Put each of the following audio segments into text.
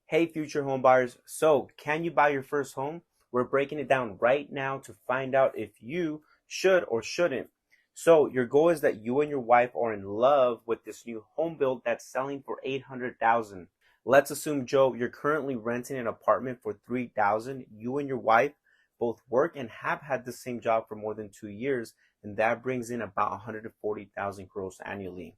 Hey, future home buyers. So, can you buy your first home? We're breaking it down right now to find out if you should or shouldn't. So, your goal is that you and your wife are in love with this new home build that's selling for 800,000. Let's assume, Joe, you're currently renting an apartment for 3,000. You and your wife both work and have had the same job for more than 2 years, and that brings in about 140,000 gross annually.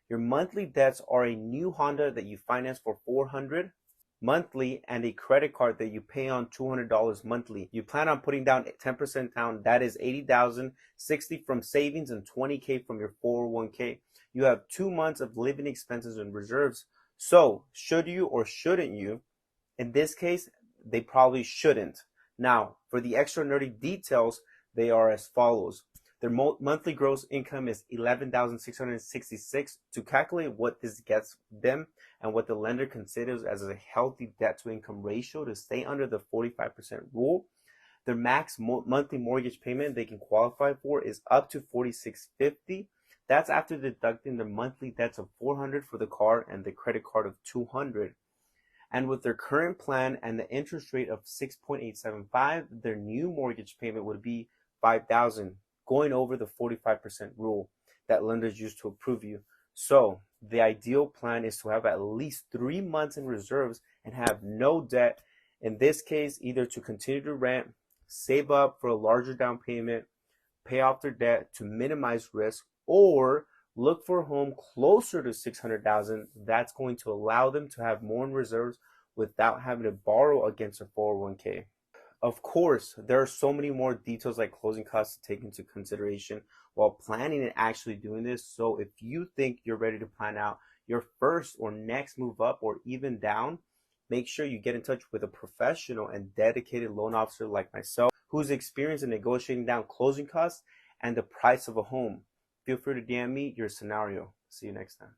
Your monthly debts are a new Honda that you finance for 400 monthly and a credit card that you pay on $200 monthly. You plan on putting down 10% down, that is 80,000, 60 from savings and 20K from your 401K. You have 2 months of living expenses and reserves. So, should you or shouldn't you? In this case, they probably shouldn't. Now, for the extra nerdy details, they are as follows. Their monthly gross income is 11,666. To calculate what this gets them and what the lender considers as a healthy debt to income ratio to stay under the 45% rule, their max monthly mortgage payment they can qualify for is up to 4650. That's after deducting their monthly debts of 400 for the car and the credit card of 200. And with their current plan and the interest rate of 6.875, their new mortgage payment would be 5,000, going over the 45% rule that lenders use to approve you. So the ideal plan is to have at least 3 months in reserves and have no debt. In this case, either to continue to rent, save up for a larger down payment, pay off their debt to minimize risk, or look for a home closer to 600,000 that's going to allow them to have more in reserves without having to borrow against their 401k. Of course, there are so many more details like closing costs to take into consideration while planning and actually doing this. So if you think you're ready to plan out your first or next move up or even down, make sure you get in touch with a professional and dedicated loan officer like myself who's experienced in negotiating down closing costs and the price of a home. Feel free to DM me your scenario. See you next time.